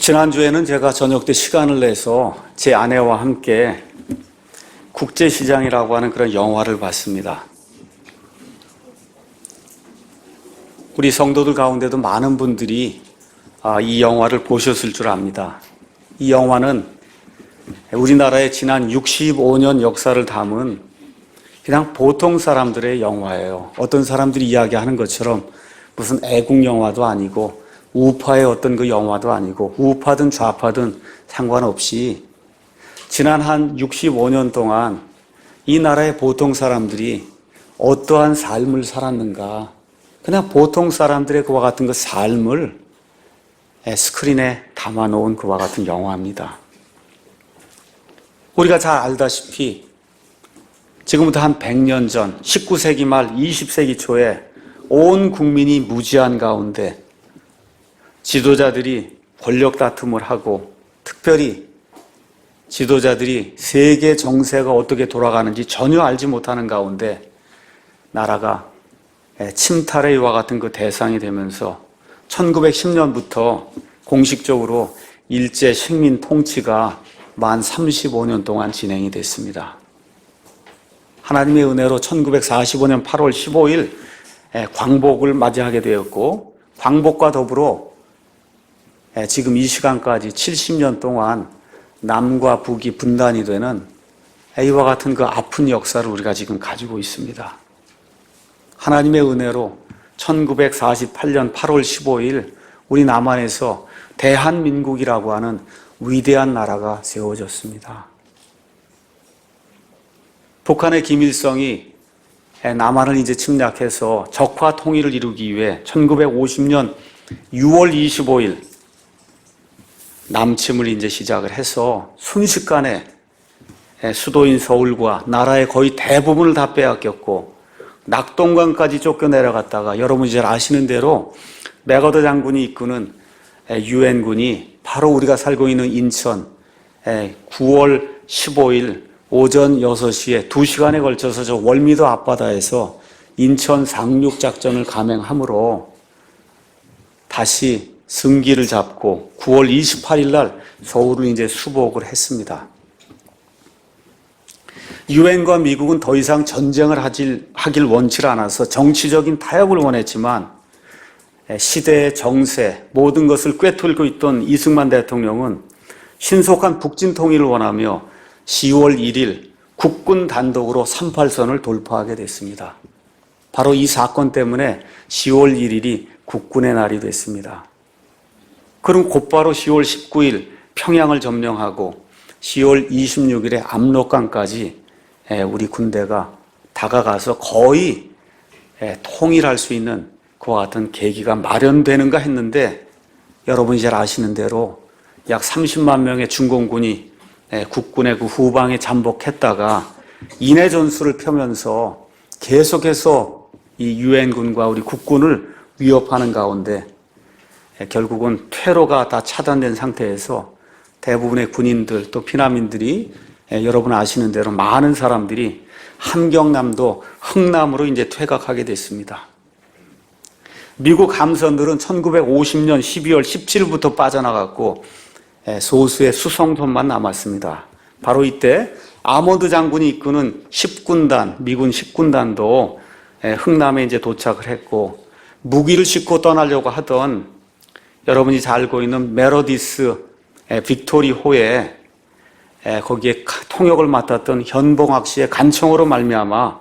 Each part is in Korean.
지난주에는 제가 저녁 때 시간을 내서 제 아내와 함께 국제시장이라고 하는 그런 영화를 봤습니다. 우리 성도들 가운데도 많은 분들이 이 영화를 보셨을 줄 압니다. 이 영화는 우리나라의 지난 65년 역사를 담은 그냥 보통 사람들의 영화예요. 어떤 사람들이 이야기하는 것처럼 무슨 애국 영화도 아니고 우파의 어떤 그 영화도 아니고 우파든 좌파든 상관없이 지난 한 65년 동안 이 나라의 보통 사람들이 어떠한 삶을 살았는가, 그냥 보통 사람들의 그와 같은 그 삶을 스크린에 담아놓은 그와 같은 영화입니다. 우리가 잘 알다시피 지금부터 한 100년 전 19세기 말 20세기 초에 온 국민이 무지한 가운데 지도자들이 권력 다툼을 하고, 특별히 지도자들이 세계 정세가 어떻게 돌아가는지 전혀 알지 못하는 가운데 나라가 침탈의 이와 같은 그 대상이 되면서 1910년부터 공식적으로 일제 식민 통치가 만 35년 동안 진행이 됐습니다. 하나님의 은혜로 1945년 8월 15일 광복을 맞이하게 되었고, 광복과 더불어 지금 이 시간까지 70년 동안 남과 북이 분단이 되는 이와 같은 그 아픈 역사를 우리가 지금 가지고 있습니다. 하나님의 은혜로 1948년 8월 15일 우리 남한에서 대한민국이라고 하는 위대한 나라가 세워졌습니다. 북한의 김일성이 남한을 이제 침략해서 적화 통일을 이루기 위해 1950년 6월 25일 남침을 이제 시작을 해서 순식간에 수도인 서울과 나라의 거의 대부분을 다 빼앗겼고, 낙동강까지 쫓겨내려갔다가 여러분이 잘 아시는 대로 맥어더 장군이 이끄는 유엔군이 바로 우리가 살고 있는 인천 9월 15일 오전 6시에 2시간에 걸쳐서 저 월미도 앞바다에서 인천 상륙작전을 감행함으로 다시 승기를 잡고 9월 28일 날 서울을 이제 수복을 했습니다. 유엔과 미국은 더 이상 전쟁을 하길 원치 않아서 정치적인 타협을 원했지만 시대의 정세, 모든 것을 꿰뚫고 있던 이승만 대통령은 신속한 북진 통일을 원하며 10월 1일 국군 단독으로 38선을 돌파하게 됐습니다. 바로 이 사건 때문에 10월 1일이 국군의 날이 됐습니다. 그럼 곧바로 10월 19일 평양을 점령하고 10월 26일에 압록강까지 우리 군대가 다가가서 거의 통일할 수 있는 그와 같은 계기가 마련되는가 했는데, 여러분이 잘 아시는 대로 약 30만 명의 중공군이 국군의 그 후방에 잠복했다가 인해 전술을 펴면서 계속해서 이 유엔군과 우리 국군을 위협하는 가운데 결국은 퇴로가 다 차단된 상태에서 대부분의 군인들 또 피난민들이 여러분 아시는 대로 많은 사람들이 함경남도 흥남으로 이제 퇴각하게 됐습니다. 미국 함선들은 1950년 12월 17일부터 빠져나갔고 소수의 수송선만 남았습니다. 바로 이때 아머드 장군이 이끄는 10군단, 미군 10군단도 흥남에 이제 도착을 했고, 무기를 싣고 떠나려고 하던 여러분이 잘 알고 있는 메로디스 빅토리호에 거기에 통역을 맡았던 현봉학 씨의 간청으로 말미암아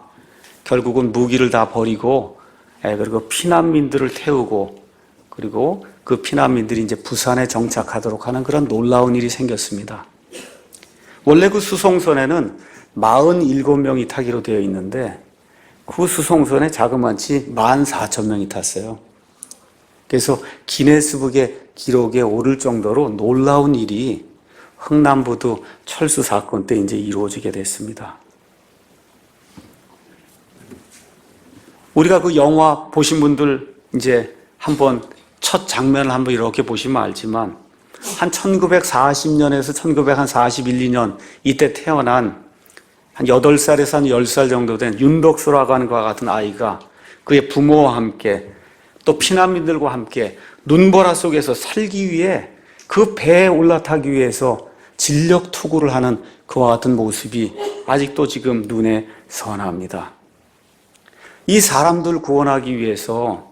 결국은 무기를 다 버리고 그리고 피난민들을 태우고, 그리고 그 피난민들이 이제 부산에 정착하도록 하는 그런 놀라운 일이 생겼습니다. 원래 그 수송선에는 47명이 타기로 되어 있는데 그 수송선에 자그마치 14,000명이 탔어요. 그래서 기네스북의 기록에 오를 정도로 놀라운 일이 흥남부두 철수 사건 때 이제 이루어지게 됐습니다. 우리가 그 영화 보신 분들 이제 한번 첫 장면을 한번 이렇게 보시면 알지만, 한 1940년에서 1941, 2년 이때 태어난 한 8살에서 한 10살 정도 된 윤덕수라고 하는 것과 같은 아이가 그의 부모와 함께 또 피난민들과 함께 눈보라 속에서 살기 위해 그 배에 올라타기 위해서 진력 투구를 하는 그와 같은 모습이 아직도 지금 눈에 선합니다. 이 사람들 구원하기 위해서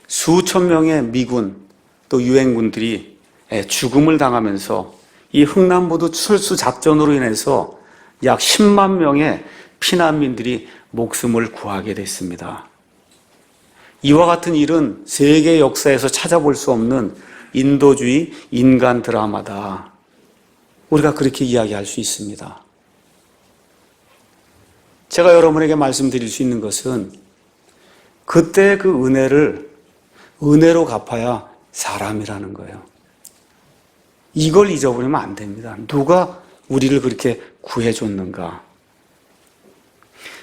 수천 명의 미군 또 유엔군들이 죽음을 당하면서 이 흥남보도 철수 작전으로 인해서 약 10만 명의 피난민들이 목숨을 구하게 됐습니다. 이와 같은 일은 세계 역사에서 찾아볼 수 없는 인도주의 인간 드라마다. 우리가 그렇게 이야기할 수 있습니다. 제가 여러분에게 말씀드릴 수 있는 것은 그때 그 은혜를 은혜로 갚아야 사람이라는 거예요. 이걸 잊어버리면 안 됩니다. 누가 우리를 그렇게 구해줬는가?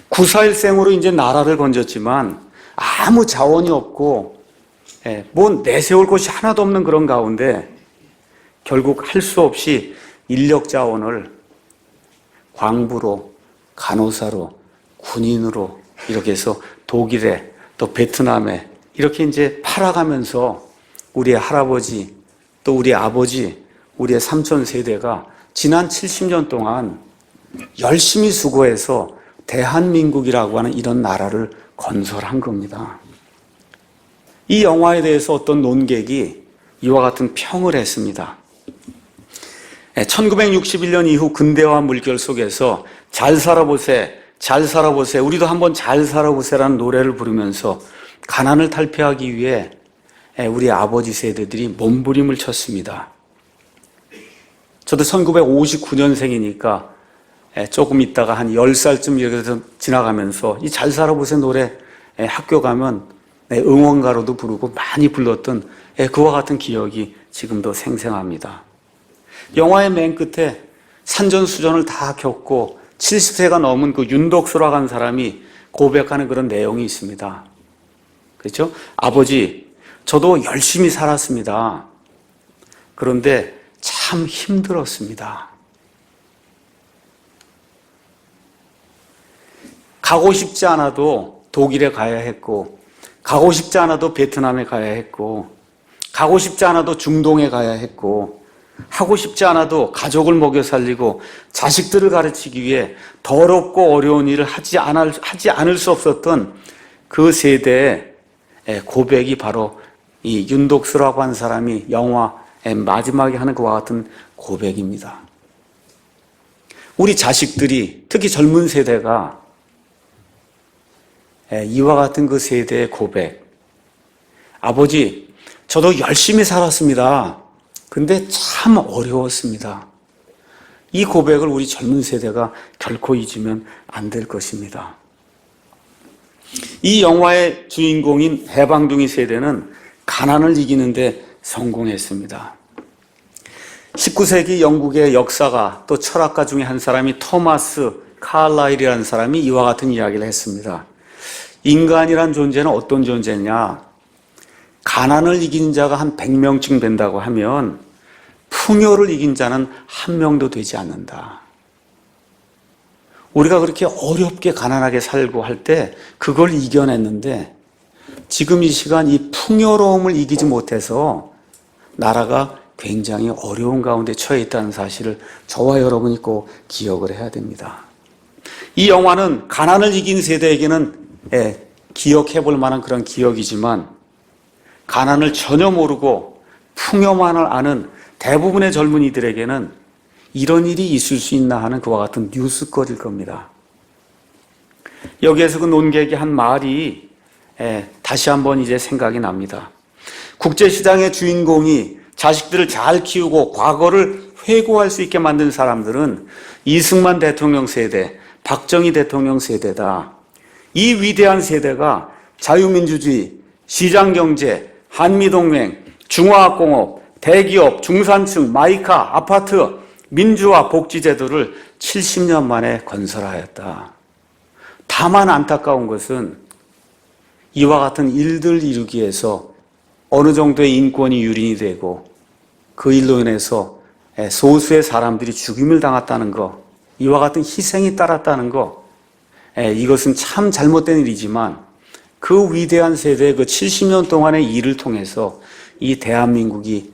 9.4.1생으로 이제 나라를 건졌지만 아무 자원이 없고 뭐 내세울 것이 하나도 없는 그런 가운데 결국 할 수 없이 인력 자원을 광부로, 간호사로, 군인으로 이렇게 해서 독일에 또 베트남에 이렇게 이제 팔아가면서 우리의 할아버지 또 우리 아버지, 우리의 삼촌 세대가 지난 70년 동안 열심히 수고해서 대한민국이라고 하는 이런 나라를 건설한 겁니다. 이 영화에 대해서 어떤 논객이 이와 같은 평을 했습니다. 1961년 이후 근대화 물결 속에서 잘 살아보세, 잘 살아보세, 우리도 한번 잘 살아보세라는 노래를 부르면서 가난을 탈피하기 위해 우리 아버지 세대들이 몸부림을 쳤습니다. 저도 1959년생이니까 조금 있다가 한 10살쯤 이렇게 지나가면서 이 잘 살아보세 노래 학교 가면 응원가로도 부르고 많이 불렀던 그와 같은 기억이 지금도 생생합니다. 영화의 맨 끝에 산전수전을 다 겪고 70세가 넘은 그 윤덕수라고 하는 사람이 고백하는 그런 내용이 있습니다. 그렇죠? 아버지, 저도 열심히 살았습니다. 그런데 참 힘들었습니다. 가고 싶지 않아도 독일에 가야 했고, 가고 싶지 않아도 베트남에 가야 했고, 가고 싶지 않아도 중동에 가야 했고, 하고 싶지 않아도 가족을 먹여 살리고 자식들을 가르치기 위해 더럽고 어려운 일을 하지 않을 수 없었던 그 세대의 고백이 바로 이 윤독수라고 한 사람이 영화의 마지막에 하는 그와 같은 고백입니다. 우리 자식들이, 특히 젊은 세대가 이와 같은 그 세대의 고백. 아버지, 저도 열심히 살았습니다. 근데 참 어려웠습니다. 이 고백을 우리 젊은 세대가 결코 잊으면 안 될 것입니다. 이 영화의 주인공인 해방둥이 세대는 가난을 이기는데 성공했습니다. 19세기 영국의 역사가 또 철학가 중에 한 사람이 토마스 칼라일이라는 사람이 이와 같은 이야기를 했습니다. 인간이란 존재는 어떤 존재냐? 가난을 이긴 자가 한 100명쯤 된다고 하면 풍요를 이긴 자는 한 명도 되지 않는다. 우리가 그렇게 어렵게 가난하게 살고 할 때 그걸 이겨냈는데 지금 이 시간 이 풍요로움을 이기지 못해서 나라가 굉장히 어려운 가운데 처해 있다는 사실을 저와 여러분이 꼭 기억을 해야 됩니다. 이 영화는 가난을 이긴 세대에게는 기억해 볼 만한 그런 기억이지만 가난을 전혀 모르고 풍요만을 아는 대부분의 젊은이들에게는 이런 일이 있을 수 있나 하는 그와 같은 뉴스거리일 겁니다. 여기에서 그 논객의 한 말이 다시 한번 이제 생각이 납니다. 국제시장의 주인공이 자식들을 잘 키우고 과거를 회고할 수 있게 만든 사람들은 이승만 대통령 세대, 박정희 대통령 세대다. 이 위대한 세대가 자유민주주의, 시장경제, 한미동맹, 중화학공업, 대기업, 중산층, 마이카, 아파트, 민주화, 복지제도를 70년 만에 건설하였다. 다만 안타까운 것은 이와 같은 일들 이루기 위해서 어느 정도의 인권이 유린이 되고 그 일로 인해서 소수의 사람들이 죽임을 당했다는 것, 이와 같은 희생이 따랐다는 것, 이것은 참 잘못된 일이지만 그 위대한 세대의 그 70년 동안의 일을 통해서 이 대한민국이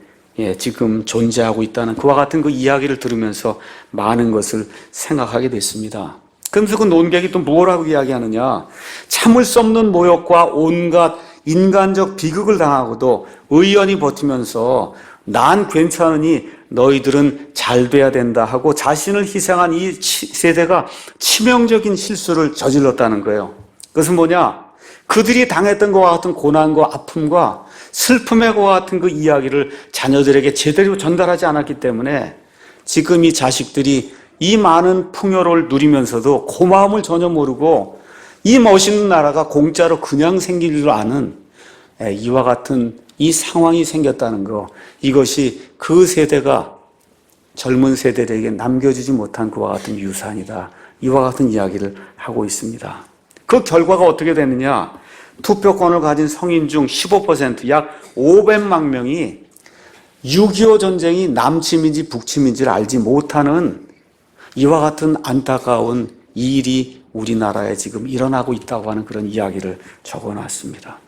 지금 존재하고 있다는 그와 같은 그 이야기를 들으면서 많은 것을 생각하게 됐습니다. 그러면서 그 논객이 또 뭐라고 이야기하느냐. 참을 수 없는 모욕과 온갖 인간적 비극을 당하고도 의연히 버티면서 난 괜찮으니 너희들은 잘 돼야 된다 하고 자신을 희생한 이 세대가 치명적인 실수를 저질렀다는 거예요. 그것은 뭐냐? 그들이 당했던 것과 같은 고난과 아픔과 슬픔의 것과 같은 그 이야기를 자녀들에게 제대로 전달하지 않았기 때문에 지금 이 자식들이 이 많은 풍요를 누리면서도 고마움을 전혀 모르고 이 멋있는 나라가 공짜로 그냥 생길 줄 아는 이와 같은 이 상황이 생겼다는 거, 이것이 그 세대가 젊은 세대들에게 남겨주지 못한 그와 같은 유산이다. 이와 같은 이야기를 하고 있습니다. 그 결과가 어떻게 되느냐? 투표권을 가진 성인 중 15%, 약 500만 명이 6.25 전쟁이 남침인지 북침인지를 알지 못하는 이와 같은 안타까운 일이 우리나라에 지금 일어나고 있다고 하는 그런 이야기를 적어놨습니다.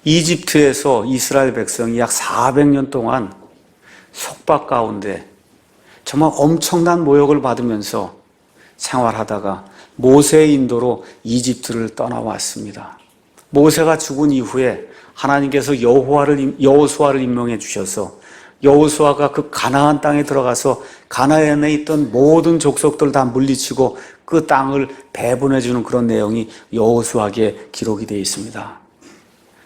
이집트에서 이스라엘 백성이 약 400년 동안 속박 가운데 정말 엄청난 모욕을 받으면서 생활하다가 모세의 인도로 이집트를 떠나왔습니다. 모세가 죽은 이후에 하나님께서 여호수아를 임명해 주셔서 여호수아가 그 가나안 땅에 들어가서 가나안에 있던 모든 족속들 다 물리치고 그 땅을 배분해 주는 그런 내용이 여호수아기에 기록이 되어 있습니다.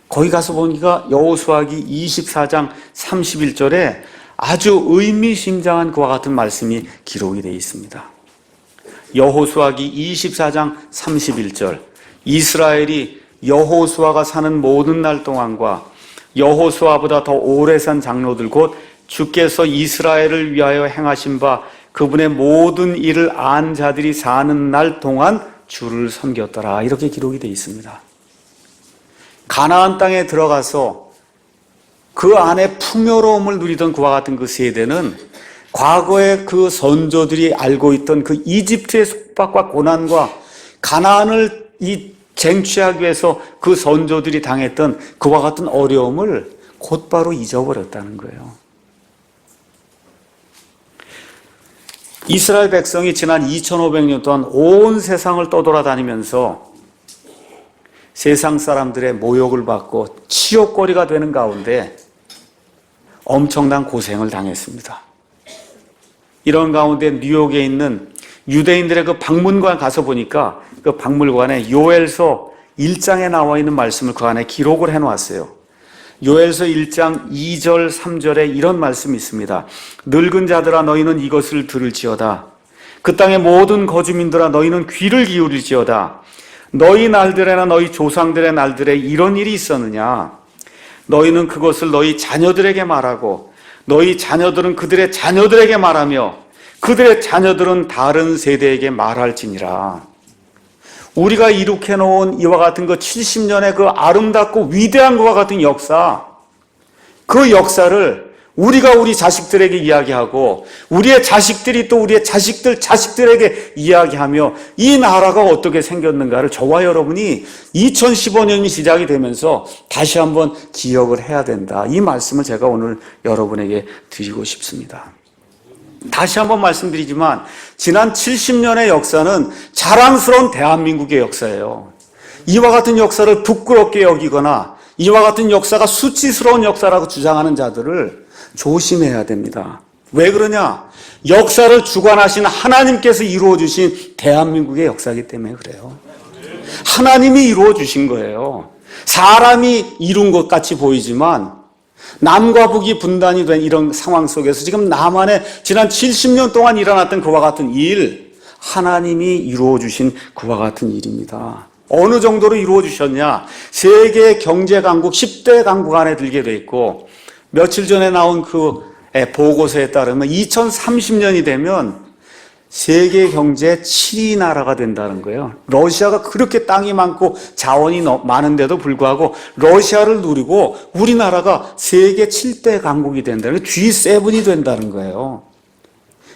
거기 가서 보니까 여호수아기 24장 31절에 아주 의미심장한 그와 같은 말씀이 기록이 되어 있습니다. 여호수아기 24장 31절, 이스라엘이 여호수아가 사는 모든 날 동안과 여호수아보다 더 오래 산 장로들 곧 주께서 이스라엘을 위하여 행하신 바 그분의 모든 일을 안 자들이 사는 날 동안 주를 섬겼더라. 이렇게 기록이 되어 있습니다. 가나안 땅에 들어가서 그 안에 풍요로움을 누리던 그와 같은 그 세대는 과거에 그 선조들이 알고 있던 그 이집트의 속박과 고난과 가나안을 쟁취하기 위해서 그 선조들이 당했던 그와 같은 어려움을 곧바로 잊어버렸다는 거예요. 이스라엘 백성이 지난 2500년 동안 온 세상을 떠돌아다니면서 세상 사람들의 모욕을 받고 치욕거리가 되는 가운데 엄청난 고생을 당했습니다. 이런 가운데 뉴욕에 있는 유대인들의 그 박물관에 가서 보니까 그 박물관에 요엘서 1장에 나와 있는 말씀을 그 안에 기록을 해놓았어요. 요엘서 1장 2절 3절에 이런 말씀이 있습니다. 늙은 자들아 너희는 이것을 들을지어다. 그 땅의 모든 거주민들아 너희는 귀를 기울일지어다. 너희 날들에나 너희 조상들의 날들에 이런 일이 있었느냐? 너희는 그것을 너희 자녀들에게 말하고 너희 자녀들은 그들의 자녀들에게 말하며 그들의 자녀들은 다른 세대에게 말할지니라. 우리가 이룩해 놓은 이와 같은 그 70년의 그 아름답고 위대한 것과 같은 역사, 그 역사를 우리가 우리 자식들에게 이야기하고 우리의 자식들이 또 우리의 자식들에게 이야기하며 이 나라가 어떻게 생겼는가를 저와 여러분이 2015년이 시작이 되면서 다시 한번 기억을 해야 된다. 이 말씀을 제가 오늘 여러분에게 드리고 싶습니다. 다시 한번 말씀드리지만 지난 70년의 역사는 자랑스러운 대한민국의 역사예요. 이와 같은 역사를 부끄럽게 여기거나 이와 같은 역사가 수치스러운 역사라고 주장하는 자들을 조심해야 됩니다. 왜 그러냐? 역사를 주관하신 하나님께서 이루어주신 대한민국의 역사이기 때문에 그래요. 하나님이 이루어주신 거예요. 사람이 이룬 것 같이 보이지만 남과 북이 분단이 된 이런 상황 속에서 지금 남한에 지난 70년 동안 일어났던 그와 같은 일, 하나님이 이루어주신 그와 같은 일입니다. 어느 정도로 이루어주셨냐? 세계 경제 강국 10대 강국 안에 들게 돼 있고 며칠 전에 나온 그 보고서에 따르면 2030년이 되면 세계 경제 7위 나라가 된다는 거예요. 러시아가 그렇게 땅이 많고 자원이 많은데도 불구하고 러시아를 누리고 우리나라가 세계 7대 강국이 된다는 거예요. G7이 된다는 거예요.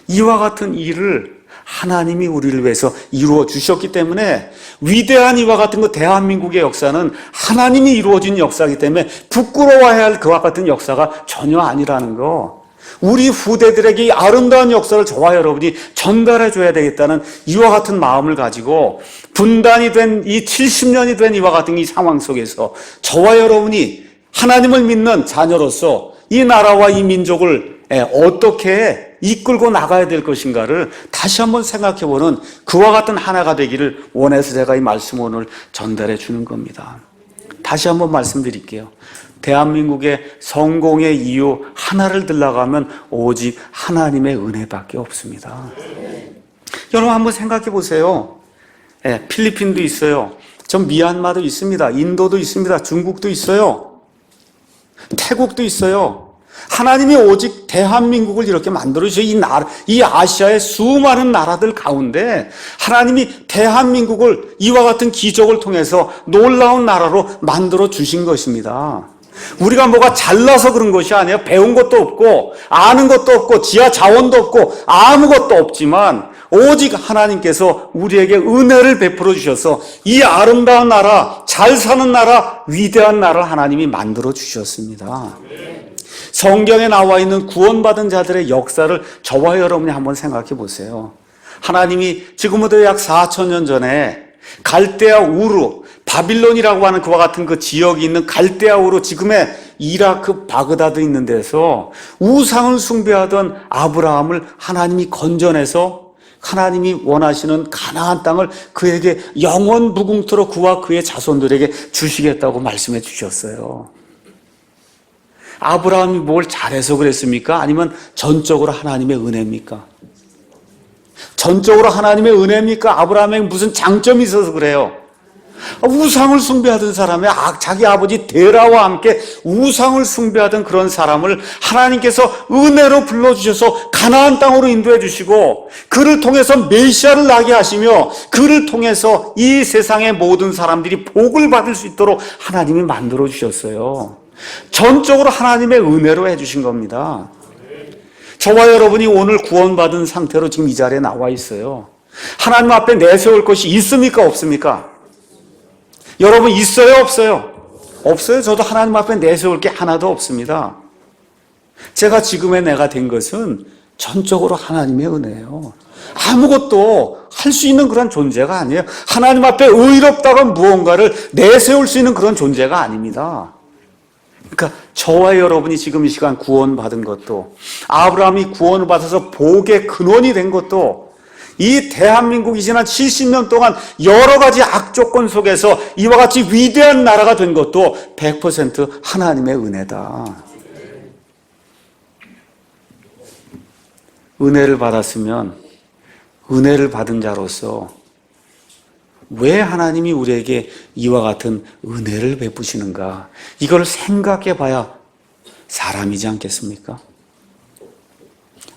이와 같은 일을 하나님이 우리를 위해서 이루어 주셨기 때문에 위대한 이와 같은 그 대한민국의 역사는 하나님이 이루어진 역사이기 때문에 부끄러워해야 할 그와 같은 역사가 전혀 아니라는 거. 우리 후대들에게 이 아름다운 역사를 저와 여러분이 전달해 줘야 되겠다는 이와 같은 마음을 가지고 분단이 된 이 70년이 된 이와 같은 이 상황 속에서 저와 여러분이 하나님을 믿는 자녀로서 이 나라와 이 민족을 어떻게 이끌고 나가야 될 것인가를 다시 한번 생각해보는 그와 같은 하나가 되기를 원해서 제가 이 말씀 오늘 전달해 주는 겁니다. 다시 한번 말씀드릴게요. 대한민국의 성공의 이유 하나를 들러가면 오직 하나님의 은혜밖에 없습니다. 여러분 한번 생각해 보세요. 필리핀도 있어요. 전 미얀마도 있습니다. 인도도 있습니다. 중국도 있어요. 태국도 있어요. 하나님이 오직 대한민국을 이렇게 만들어주셔서 이 아시아의 수많은 나라들 가운데 하나님이 대한민국을 이와 같은 기적을 통해서 놀라운 나라로 만들어 주신 것입니다. 우리가 뭐가 잘나서 그런 것이 아니에요. 배운 것도 없고 아는 것도 없고 지하 자원도 없고 아무것도 없지만 오직 하나님께서 우리에게 은혜를 베풀어 주셔서 이 아름다운 나라, 잘 사는 나라, 위대한 나라를 하나님이 만들어 주셨습니다. 성경에 나와 있는 구원받은 자들의 역사를 저와 여러분이 한번 생각해 보세요. 하나님이 지금부터 약 4,000년 전에 갈대아 우르, 바빌론이라고 하는 그와 같은 그 지역이 있는 갈대아 우르, 지금의 이라크 바그다드 있는 데서 우상을 숭배하던 아브라함을 하나님이 건져내서 하나님이 원하시는 가나안 땅을 그에게 영원 무궁토록 그와 그의 자손들에게 주시겠다고 말씀해 주셨어요. 아브라함이 뭘 잘해서 그랬습니까? 아니면 전적으로 하나님의 은혜입니까? 전적으로 하나님의 은혜입니까? 아브라함에게 무슨 장점이 있어서 그래요? 우상을 숭배하던 사람의 자기 아버지 데라와 함께 우상을 숭배하던 그런 사람을 하나님께서 은혜로 불러주셔서 가나안 땅으로 인도해 주시고 그를 통해서 메시아를 나게 하시며 그를 통해서 이 세상의 모든 사람들이 복을 받을 수 있도록 하나님이 만들어 주셨어요. 전적으로 하나님의 은혜로 해주신 겁니다. 저와 여러분이 오늘 구원받은 상태로 지금 이 자리에 나와 있어요. 하나님 앞에 내세울 것이 있습니까? 없습니까? 여러분 있어요? 없어요? 없어요. 저도 하나님 앞에 내세울 게 하나도 없습니다. 제가 지금의 내가 된 것은 전적으로 하나님의 은혜예요. 아무것도 할 수 있는 그런 존재가 아니에요. 하나님 앞에 의롭다고 무언가를 내세울 수 있는 그런 존재가 아닙니다. 그러니까 저와 여러분이 지금 이 시간 구원받은 것도 아브라함이 구원을 받아서 복의 근원이 된 것도 이 대한민국이 지난 70년 동안 여러 가지 악조건 속에서 이와 같이 위대한 나라가 된 것도 100% 하나님의 은혜다. 은혜를 받았으면 은혜를 받은 자로서 왜 하나님이 우리에게 이와 같은 은혜를 베푸시는가? 이걸 생각해 봐야 사람이지 않겠습니까?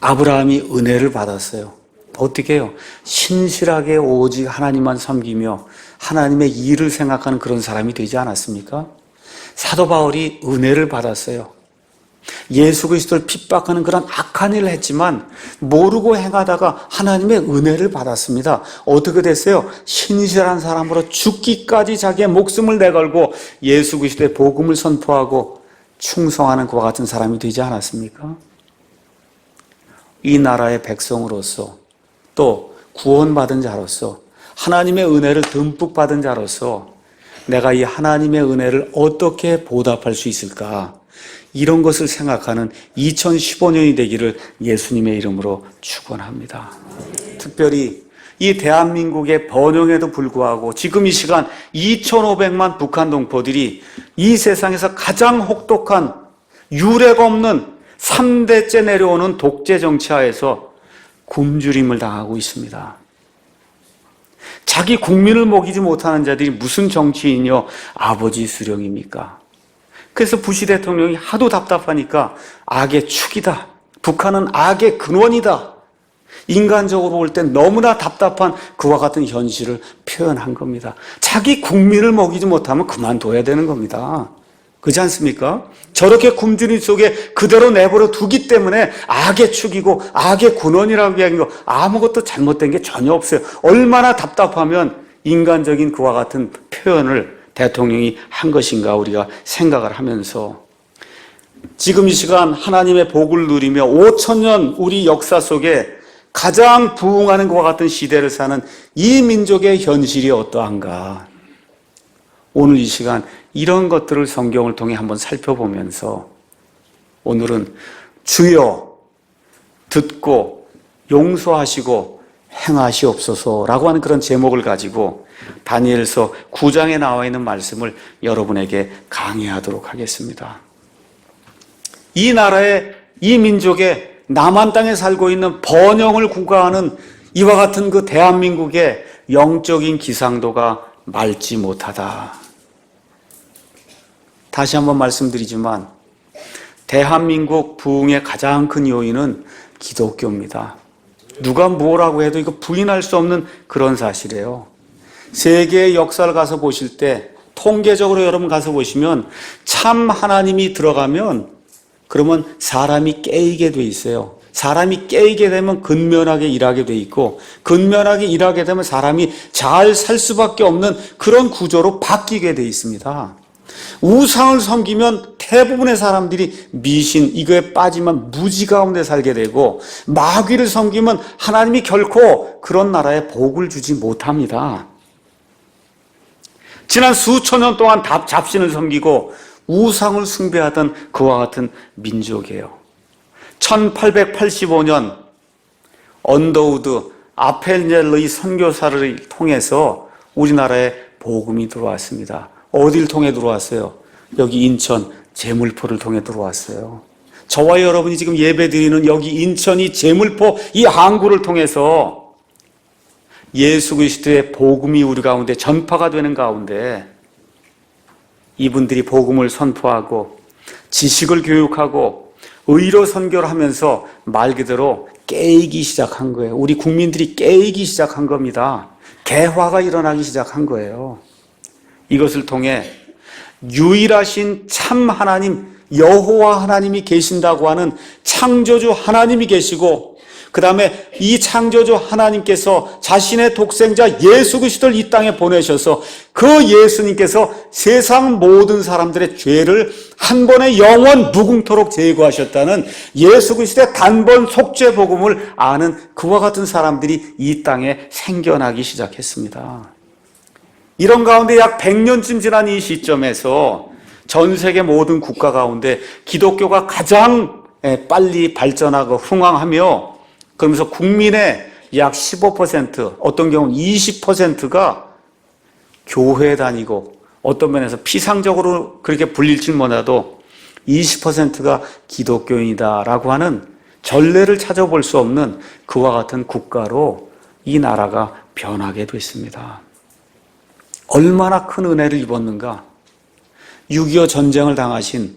아브라함이 은혜를 받았어요. 어떻게 해요? 신실하게 오직 하나님만 섬기며 하나님의 일을 생각하는 그런 사람이 되지 않았습니까? 사도 바울이 은혜를 받았어요. 예수 그리스도를 핍박하는 그런 악한 일을 했지만 모르고 행하다가 하나님의 은혜를 받았습니다. 어떻게 됐어요? 신실한 사람으로 죽기까지 자기의 목숨을 내걸고 예수 그리스도의 복음을 선포하고 충성하는 그와 같은 사람이 되지 않았습니까? 이 나라의 백성으로서 또 구원받은 자로서 하나님의 은혜를 듬뿍 받은 자로서 내가 이 하나님의 은혜를 어떻게 보답할 수 있을까? 이런 것을 생각하는 2015년이 되기를 예수님의 이름으로 축원합니다. 특별히 이 대한민국의 번영에도 불구하고 지금 이 시간 2,500만 북한 동포들이 이 세상에서 가장 혹독한 유례가 없는 3대째 내려오는 독재 정치하에서 굶주림을 당하고 있습니다. 자기 국민을 먹이지 못하는 자들이 무슨 정치인이요 아버지 수령입니까? 그래서 부시 대통령이 하도 답답하니까 악의 축이다. 북한은 악의 근원이다. 인간적으로 볼 땐 너무나 답답한 그와 같은 현실을 표현한 겁니다. 자기 국민을 먹이지 못하면 그만둬야 되는 겁니다. 그렇지 않습니까? 저렇게 굶주림 속에 그대로 내버려 두기 때문에 악의 축이고 악의 군원이라고 이야기한 거 아무것도 잘못된 게 전혀 없어요. 얼마나 답답하면 인간적인 그와 같은 표현을 대통령이 한 것인가 우리가 생각을 하면서 지금 이 시간 하나님의 복을 누리며 5,000년 우리 역사 속에 가장 부흥하는 것과 같은 시대를 사는 이 민족의 현실이 어떠한가. 오늘 이 시간 이런 것들을 성경을 통해 한번 살펴보면서 오늘은 주여 듣고 용서하시고 행하시옵소서라고 하는 그런 제목을 가지고 다니엘서 9장에 나와 있는 말씀을 여러분에게 강의하도록 하겠습니다. 이 나라의 이 민족의 남한 땅에 살고 있는 번영을 구가하는 이와 같은 그 대한민국의 영적인 기상도가 맑지 못하다. 다시 한번 말씀드리지만 대한민국 부흥의 가장 큰 요인은 기독교입니다. 누가 뭐라고 해도 이거 부인할 수 없는 그런 사실이에요. 세계의 역사를 가서 보실 때 통계적으로 여러분 가서 보시면 참 하나님이 들어가면 그러면 사람이 깨이게 돼 있어요. 사람이 깨이게 되면 근면하게 일하게 돼 있고 근면하게 일하게 되면 사람이 잘 살 수밖에 없는 그런 구조로 바뀌게 돼 있습니다. 우상을 섬기면 대부분의 사람들이 미신 이거에 빠지면 무지 가운데 살게 되고 마귀를 섬기면 하나님이 결코 그런 나라에 복을 주지 못합니다. 지난 수천 년 동안 잡신을 섬기고 우상을 숭배하던 그와 같은 민족이에요. 1885년 언더우드 아펠젤의 선교사를 통해서 우리나라에 복음이 들어왔습니다. 어딜 통해 들어왔어요? 여기 인천 제물포를 통해 들어왔어요. 저와 여러분이 지금 예배드리는 여기 인천이 제물포 이 항구를 통해서 예수 그리스도의 복음이 우리 가운데 전파가 되는 가운데 이분들이 복음을 선포하고 지식을 교육하고 의로 선교를 하면서 말 그대로 깨이기 시작한 거예요. 우리 국민들이 깨이기 시작한 겁니다. 개화가 일어나기 시작한 거예요. 이것을 통해 유일하신 참 하나님 여호와 하나님이 계신다고 하는 창조주 하나님이 계시고 그 다음에 이 창조주 하나님께서 자신의 독생자 예수 그리스도를 이 땅에 보내셔서 그 예수님께서 세상 모든 사람들의 죄를 한 번에 영원 무궁토록 제거하셨다는 예수 그리스도의 단번 속죄 복음을 아는 그와 같은 사람들이 이 땅에 생겨나기 시작했습니다. 이런 가운데 약 100년쯤 지난 이 시점에서 전 세계 모든 국가 가운데 기독교가 가장 빨리 발전하고 흥왕하며 그러면서 국민의 약 15%, 어떤 경우는 20%가 교회에 다니고 어떤 면에서 피상적으로 그렇게 불릴지 몰라도 20%가 기독교인이다라고 하는 전례를 찾아볼 수 없는 그와 같은 국가로 이 나라가 변하게 됐습니다. 얼마나 큰 은혜를 입었는가. 6.25 전쟁을 당하신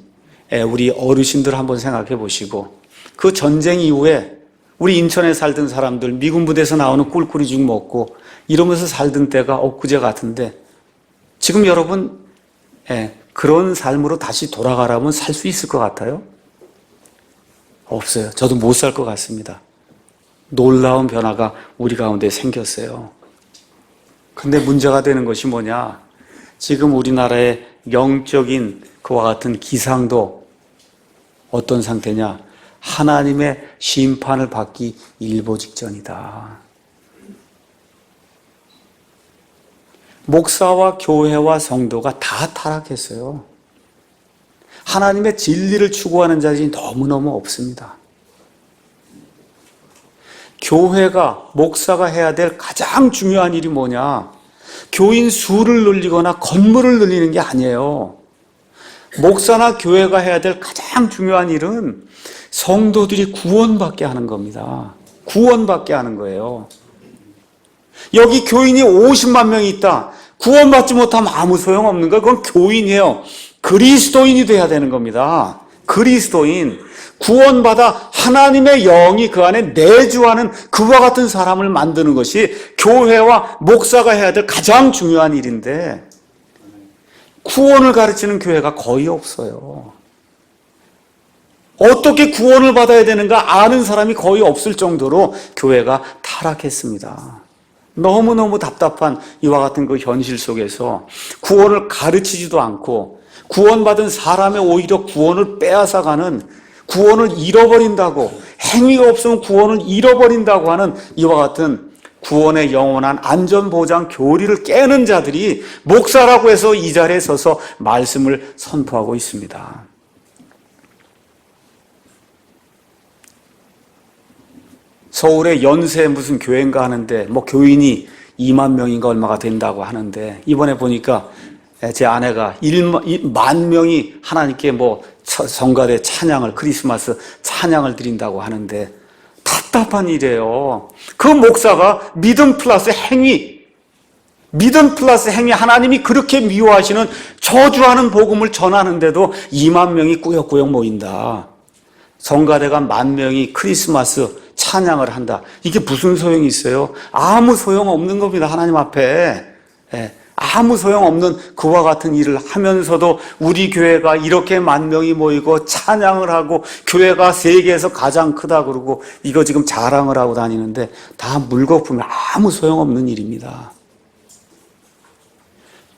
우리 어르신들 한번 생각해 보시고 그 전쟁 이후에 우리 인천에 살던 사람들 미군 부대에서 나오는 꿀꿀이 죽 먹고 이러면서 살던 때가 엊그제 같은데 지금 여러분 그런 삶으로 다시 돌아가라면 살 수 있을 것 같아요? 없어요. 저도 못 살 것 같습니다. 놀라운 변화가 우리 가운데 생겼어요. 근데 문제가 되는 것이 뭐냐? 지금 우리나라의 영적인 그와 같은 기상도 어떤 상태냐? 하나님의 심판을 받기 일보 직전이다. 목사와 교회와 성도가 다 타락했어요. 하나님의 진리를 추구하는 자들이 너무너무 없습니다. 교회가, 목사가 해야 될 가장 중요한 일이 뭐냐? 교인 수를 늘리거나 건물을 늘리는 게 아니에요. 목사나 교회가 해야 될 가장 중요한 일은 성도들이 구원받게 하는 겁니다. 구원받게 하는 거예요. 여기 교인이 50만 명이 있다. 구원받지 못하면 아무 소용없는 거예요. 그건 교인이에요. 그리스도인이 돼야 되는 겁니다. 그리스도인. 구원받아 하나님의 영이 그 안에 내주하는 그와 같은 사람을 만드는 것이 교회와 목사가 해야 될 가장 중요한 일인데 구원을 가르치는 교회가 거의 없어요. 어떻게 구원을 받아야 되는가 아는 사람이 거의 없을 정도로 교회가 타락했습니다. 너무너무 답답한 이와 같은 그 현실 속에서 구원을 가르치지도 않고 구원받은 사람의 오히려 구원을 빼앗아가는, 구원을 잃어버린다고, 행위가 없으면 구원을 잃어버린다고 하는 이와 같은 구원의 영원한 안전보장 교리를 깨는 자들이 목사라고 해서 이 자리에 서서 말씀을 선포하고 있습니다. 서울에 연세 무슨 교회인가 하는데 뭐 교인이 2만 명인가 얼마가 된다고 하는데, 이번에 보니까 제 아내가 1만 명이 하나님께 뭐 성가대 찬양을, 크리스마스 찬양을 드린다고 하는데 답답한 일이에요. 그 목사가 믿음 플러스 행위, 하나님이 그렇게 미워하시는 저주하는 복음을 전하는데도 2만 명이 꾸역꾸역 모인다. 성가대가 10,000명이 크리스마스 찬양을 한다. 이게 무슨 소용이 있어요? 아무 소용 없는 겁니다. 하나님 앞에. 아무 소용없는 그와 같은 일을 하면서도 우리 교회가 이렇게 10,000명이 모이고 찬양을 하고 교회가 세계에서 가장 크다 그러고 이거 지금 자랑을 하고 다니는데 다 물거품이 아무 소용없는 일입니다.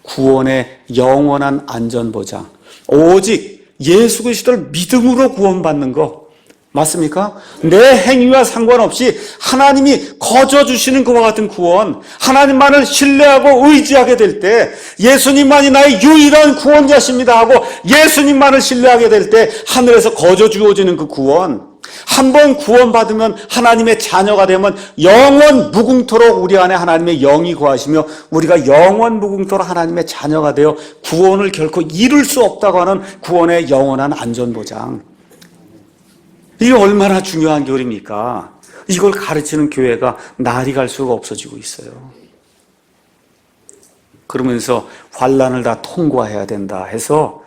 구원의 영원한 안전보장, 오직 예수 그리스도를 믿음으로 구원받는 거 맞습니까? 내 행위와 상관없이 하나님이 거저주시는 그와 같은 구원, 하나님만을 신뢰하고 의지하게 될 때 예수님만이 나의 유일한 구원자십니다 하고 예수님만을 신뢰하게 될 때 하늘에서 거저주어지는 그 구원, 한번 구원받으면 하나님의 자녀가 되면 영원 무궁토록 우리 안에 하나님의 영이 거하시며 우리가 영원 무궁토록 하나님의 자녀가 되어 구원을 결코 잃을 수 없다고 하는 구원의 영원한 안전보장. 이게 얼마나 중요한 교리입니까? 이걸 가르치는 교회가 날이 갈수록 없어지고 있어요. 그러면서 환난을 다 통과해야 된다 해서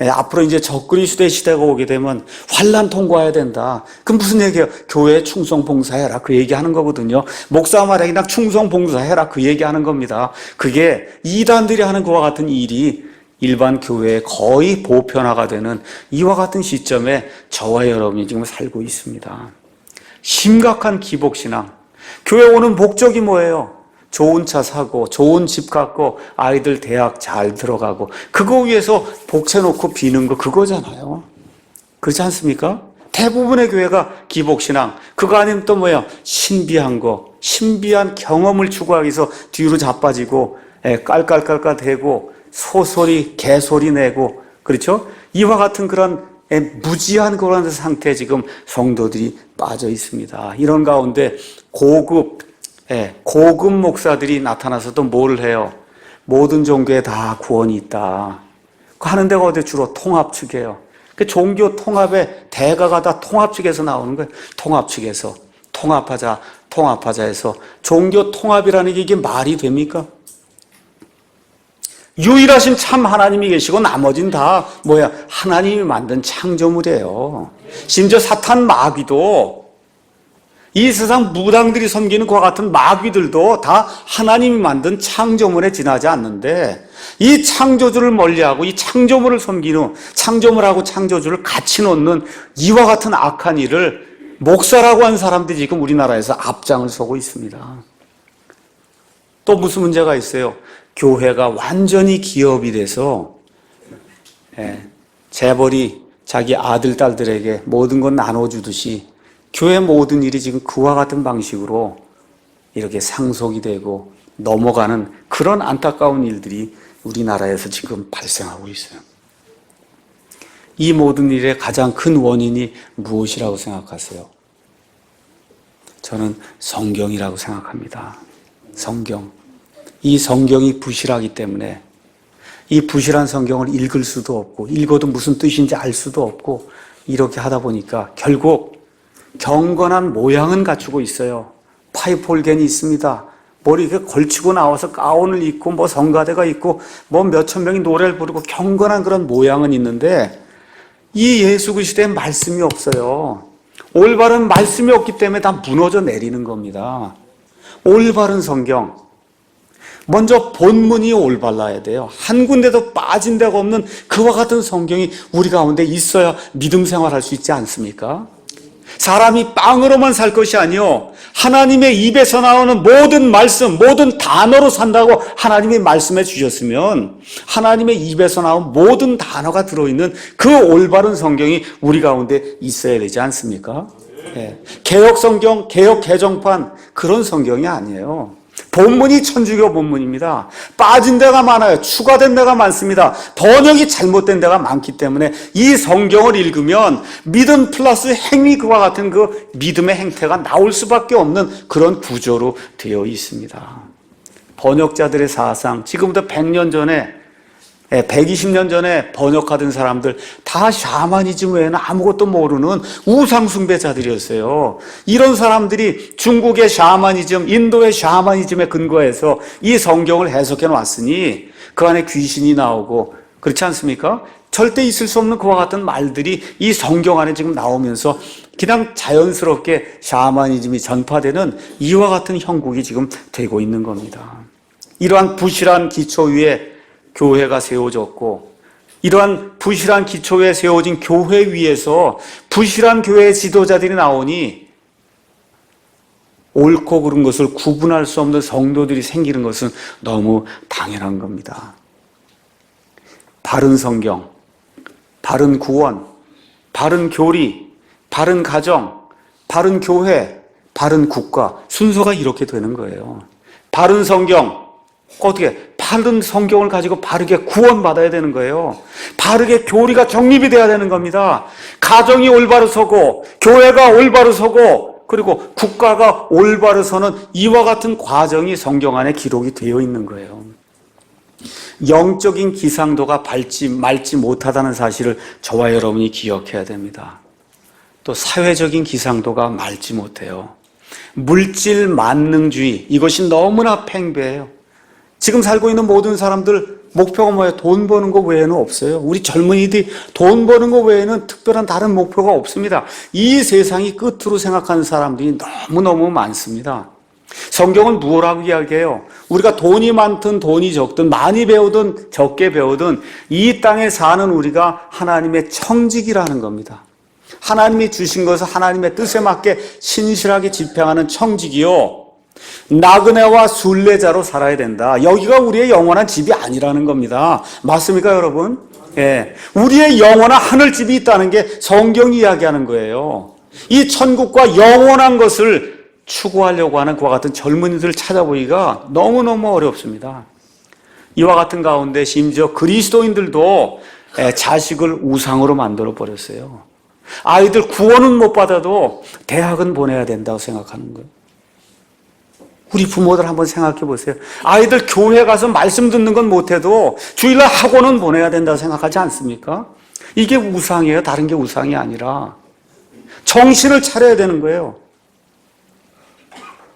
앞으로 이제 적그리스도의 시대가 오게 되면 환난 통과해야 된다. 그럼 무슨 얘기예요? 교회에 충성 봉사해라 그 얘기하는 거거든요. 목사 말에 그냥 충성 봉사해라 그 얘기하는 겁니다. 그게 이단들이 하는 그와 같은 일이 일반 교회에 거의 보편화가 되는 이와 같은 시점에 저와 여러분이 지금 살고 있습니다. 심각한 기복신앙. 교회 오는 목적이 뭐예요? 좋은 차 사고 좋은 집 갖고 아이들 대학 잘 들어가고 그거 위해서 복채놓고 비는 거 그거잖아요. 그렇지 않습니까? 대부분의 교회가 기복신앙. 그거 아니면 또 뭐예요? 신비한 거, 신비한 경험을 추구하기 위해서 뒤로 자빠지고 깔깔깔깔 대고 소소리, 개소리 내고, 그렇죠? 이와 같은 그런 무지한 그런 상태에 지금 성도들이 빠져 있습니다. 이런 가운데 고급 목사들이 나타나서도 뭘 해요? 모든 종교에 다 구원이 있다. 하는 데가 어디 주로 통합 측이에요. 그 종교 통합의 대가가 다 통합 측에서 나오는 거예요. 통합 측에서. 통합하자 해서. 종교 통합이라는 게 이게 말이 됩니까? 유일하신 참 하나님이 계시고 나머지는 다 뭐야? 하나님이 만든 창조물이에요. 심지어 사탄 마귀도 이 세상 무당들이 섬기는 그와 같은 마귀들도 다 하나님이 만든 창조물에 지나지 않는데 이 창조주를 멀리하고 이 창조물을 섬기는 창조물하고 창조주를 같이 놓는 이와 같은 악한 일을 목사라고 한 사람들이 지금 우리나라에서 앞장을 서고 있습니다. 또 무슨 문제가 있어요? 교회가 완전히 기업이 돼서 재벌이 자기 아들, 딸들에게 모든 건 나눠주듯이 교회 모든 일이 지금 그와 같은 방식으로 이렇게 상속이 되고 넘어가는 그런 안타까운 일들이 우리나라에서 지금 발생하고 있어요. 이 모든 일의 가장 큰 원인이 무엇이라고 생각하세요? 저는 성경이라고 생각합니다. 성경. 이 성경이 부실하기 때문에 이 부실한 성경을 읽을 수도 없고 읽어도 무슨 뜻인지 알 수도 없고 이렇게 하다 보니까 결국 경건한 모양은 갖추고 있어요. 파이프 올겐이 있습니다. 머리에 걸치고 나와서 가운을 입고 뭐 성가대가 있고 뭐 몇천 명이 노래를 부르고 경건한 그런 모양은 있는데 이 예수 그리스도의 말씀이 없어요. 올바른 말씀이 없기 때문에 다 무너져 내리는 겁니다. 올바른 성경. 먼저 본문이 올바라야 돼요. 한 군데도 빠진 데가 없는 그와 같은 성경이 우리 가운데 있어야 믿음 생활할 수 있지 않습니까? 사람이 빵으로만 살 것이 아니요 하나님의 입에서 나오는 모든 말씀, 모든 단어로 산다고 하나님이 말씀해 주셨으면 하나님의 입에서 나온 모든 단어가 들어있는 그 올바른 성경이 우리 가운데 있어야 되지 않습니까? 네. 개혁 성경, 개혁 개정판 그런 성경이 아니에요. 본문이 천주교 본문입니다. 빠진 데가 많아요. 추가된 데가 많습니다. 번역이 잘못된 데가 많기 때문에 이 성경을 읽으면 믿음 플러스 행위 그와 같은 그 믿음의 행태가 나올 수밖에 없는 그런 구조로 되어 있습니다. 번역자들의 사상, 지금부터 100년 전에 120년 전에 번역하던 사람들 다 샤머니즘 외에는 아무것도 모르는 우상숭배자들이었어요. 이런 사람들이 중국의 샤머니즘, 인도의 샤머니즘에 근거해서 이 성경을 해석해 놨으니 그 안에 귀신이 나오고 그렇지 않습니까? 절대 있을 수 없는 그와 같은 말들이 이 성경 안에 지금 나오면서 그냥 자연스럽게 샤머니즘이 전파되는 이와 같은 형국이 지금 되고 있는 겁니다. 이러한 부실한 기초 위에 교회가 세워졌고 이러한 부실한 기초 위에 세워진 교회 위에서 부실한 교회의 지도자들이 나오니 옳고 그른 것을 구분할 수 없는 성도들이 생기는 것은 너무 당연한 겁니다. 바른 성경, 바른 구원, 바른 교리, 바른 가정, 바른 교회, 바른 국가 순서가 이렇게 되는 거예요. 바른 성경, 어떻게 바른 성경을 가지고 바르게 구원받아야 되는 거예요. 바르게 교리가 정립이 돼야 되는 겁니다. 가정이 올바로 서고 교회가 올바로 서고 그리고 국가가 올바로 서는 이와 같은 과정이 성경 안에 기록이 되어 있는 거예요. 영적인 기상도가 맑지 못하다는 사실을 저와 여러분이 기억해야 됩니다. 또 사회적인 기상도가 맑지 못해요. 물질 만능주의, 이것이 너무나 팽배해요. 지금 살고 있는 모든 사람들 목표가 뭐예요? 돈 버는 거 외에는 없어요. 우리 젊은이들이 돈 버는 거 외에는 특별한 다른 목표가 없습니다. 이 세상이 끝으로 생각하는 사람들이 너무너무 많습니다. 성경은 무엇라고 이야기해요? 우리가 돈이 많든 돈이 적든 많이 배우든 적게 배우든 이 땅에 사는 우리가 하나님의 청직이라는 겁니다. 하나님이 주신 것을 하나님의 뜻에 맞게 신실하게 집행하는 청직이요, 나그네와 순례자로 살아야 된다. 여기가 우리의 영원한 집이 아니라는 겁니다. 맞습니까, 여러분? 예. 우리의 영원한 하늘집이 있다는 게 성경이 이야기하는 거예요. 이 천국과 영원한 것을 추구하려고 하는 그와 같은 젊은이들을 찾아보기가 너무너무 어렵습니다. 이와 같은 가운데 심지어 그리스도인들도 자식을 우상으로 만들어 버렸어요. 아이들 구원은 못 받아도 대학은 보내야 된다고 생각하는 거예요. 우리 부모들 한번 생각해 보세요. 아이들 교회 가서 말씀 듣는 건 못해도 주일날 학원은 보내야 된다고 생각하지 않습니까? 이게 우상이에요. 다른 게 우상이 아니라 정신을 차려야 되는 거예요.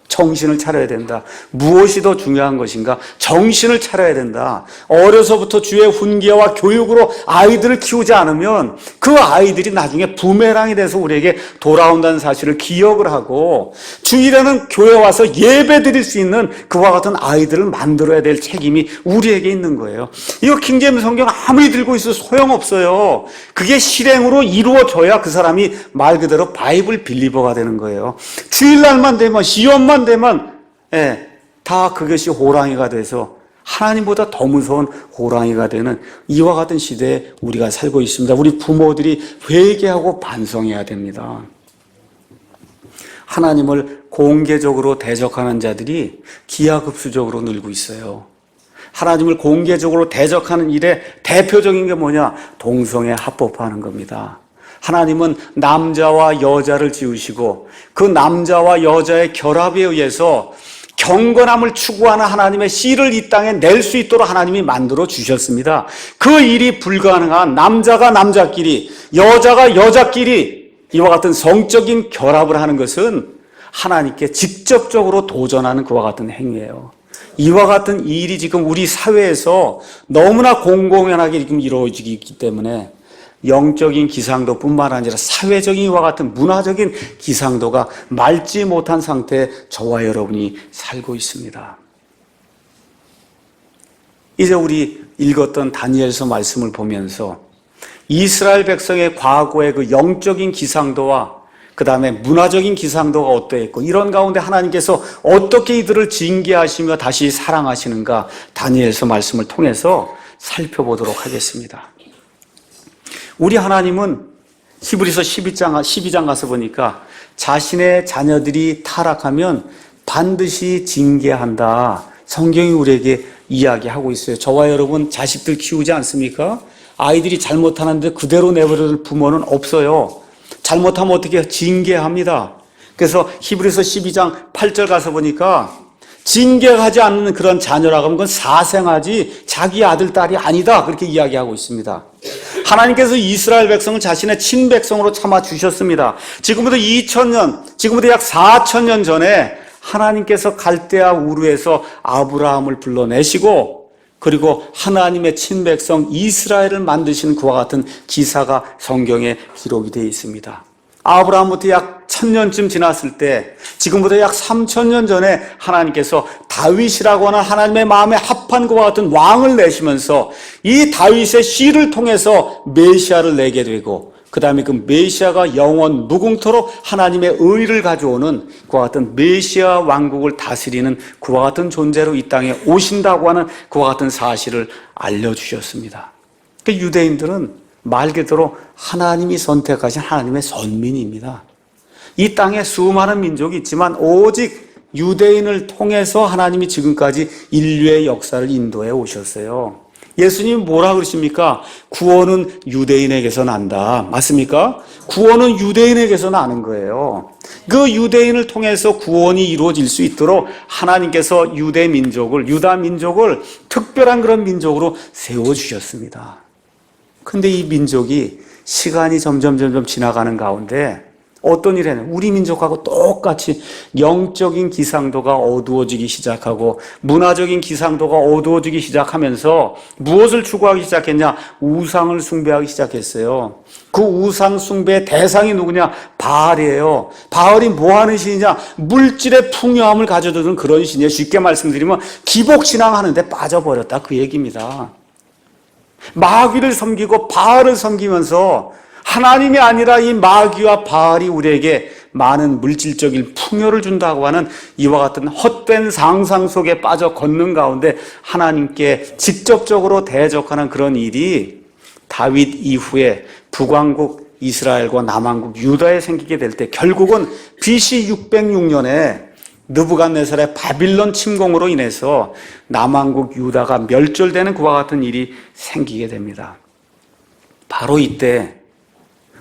정신을 차려야 된다. 무엇이 더 중요한 것인가? 정신을 차려야 된다. 어려서부터 주의 훈계와 교육으로 아이들을 키우지 않으면 그 아이들이 나중에 부메랑이 돼서 우리에게 돌아온다는 사실을 기억을 하고 주일에는 교회 와서 예배 드릴 수 있는 그와 같은 아이들을 만들어야 될 책임이 우리에게 있는 거예요. 이거 킹제임스 성경 아무리 들고 있어도 소용없어요. 그게 실행으로 이루어져야 그 사람이 말 그대로 바이블 빌리버가 되는 거예요. 주일날만 되면 시험만 되면 다 그것이 호랑이가 돼서 하나님보다 더 무서운 호랑이가 되는 이와 같은 시대에 우리가 살고 있습니다. 우리 부모들이 회개하고 반성해야 됩니다. 하나님을 공개적으로 대적하는 자들이 기하급수적으로 늘고 있어요. 하나님을 공개적으로 대적하는 일의 대표적인 게 뭐냐? 동성애 합법화하는 겁니다. 하나님은 남자와 여자를 지으시고 그 남자와 여자의 결합에 의해서 경건함을 추구하는 하나님의 씨를 이 땅에 낼 수 있도록 하나님이 만들어 주셨습니다. 그 일이 불가능한 남자가 남자끼리, 여자가 여자끼리 이와 같은 성적인 결합을 하는 것은 하나님께 직접적으로 도전하는 그와 같은 행위예요. 이와 같은 일이 지금 우리 사회에서 너무나 공공연하게 지금 이루어지기 때문에 영적인 기상도뿐만 아니라 사회적인 이와 같은 문화적인 기상도가 맑지 못한 상태에 저와 여러분이 살고 있습니다. 이제 우리 읽었던 다니엘서 말씀을 보면서 이스라엘 백성의 과거의 그 영적인 기상도와 그 다음에 문화적인 기상도가 어떠했고 이런 가운데 하나님께서 어떻게 이들을 징계하시며 다시 사랑하시는가 다니엘서 말씀을 통해서 살펴보도록 하겠습니다. 우리 하나님은 히브리서 12장 가서 보니까 자신의 자녀들이 타락하면 반드시 징계한다. 성경이 우리에게 이야기하고 있어요. 저와 여러분 자식들 키우지 않습니까? 아이들이 잘못하는데 그대로 내버려둘 부모는 없어요. 잘못하면 어떻게 징계합니다. 그래서 히브리서 12장 8절 가서 보니까 징계하지 않는 그런 자녀라고 하면 그건 사생아지 자기 아들, 딸이 아니다. 그렇게 이야기하고 있습니다. 하나님께서 이스라엘 백성을 자신의 친백성으로 참아주셨습니다. 지금부터 2000년, 지금부터 약 4000년 전에 하나님께서 갈대아 우르에서 아브라함을 불러내시고 그리고 하나님의 친백성 이스라엘을 만드시는 그와 같은 기사가 성경에 기록이 되어 있습니다. 아브라함부터 약 1000년쯤 지났을 때 지금부터 약 3000년 전에 하나님께서 다윗이라고 하는 하나님의 마음에 합한 그와 같은 왕을 내시면서 이 다윗의 씨를 통해서 메시아를 내게 되고 그 다음에 그 메시아가 영원 무궁토록 하나님의 의를 가져오는 그와 같은 메시아 왕국을 다스리는 그와 같은 존재로 이 땅에 오신다고 하는 그와 같은 사실을 알려주셨습니다. 그러니까 유대인들은 말 그대로 하나님이 선택하신 하나님의 선민입니다. 이 땅에 수많은 민족이 있지만 오직 유대인을 통해서 하나님이 지금까지 인류의 역사를 인도해 오셨어요. 예수님이 뭐라 그러십니까? 구원은 유대인에게서 난다. 맞습니까? 구원은 유대인에게서 나는 거예요. 그 유대인을 통해서 구원이 이루어질 수 있도록 하나님께서 유대 민족을, 유다 민족을 특별한 그런 민족으로 세워주셨습니다. 근데 이 민족이 시간이 점점 지나가는 가운데 어떤 일이 했냐? 우리 민족하고 똑같이 영적인 기상도가 어두워지기 시작하고 문화적인 기상도가 어두워지기 시작하면서 무엇을 추구하기 시작했냐? 우상을 숭배하기 시작했어요. 그 우상 숭배의 대상이 누구냐? 바알이에요. 바알이 뭐 하는 신이냐? 물질의 풍요함을 가져다주는 그런 신이에요. 쉽게 말씀드리면 기복신앙 하는데 빠져버렸다 그 얘기입니다. 마귀를 섬기고 바알을 섬기면서 하나님이 아니라 이 마귀와 바알이 우리에게 많은 물질적인 풍요를 준다고 하는 이와 같은 헛된 상상 속에 빠져 걷는 가운데 하나님께 직접적으로 대적하는 그런 일이 다윗 이후에 북왕국 이스라엘과 남왕국 유다에 생기게 될 때 결국은 BC 606년에 느부갓네살의 바빌론 침공으로 인해서 남왕국 유다가 멸절되는 그와 같은 일이 생기게 됩니다. 바로 이때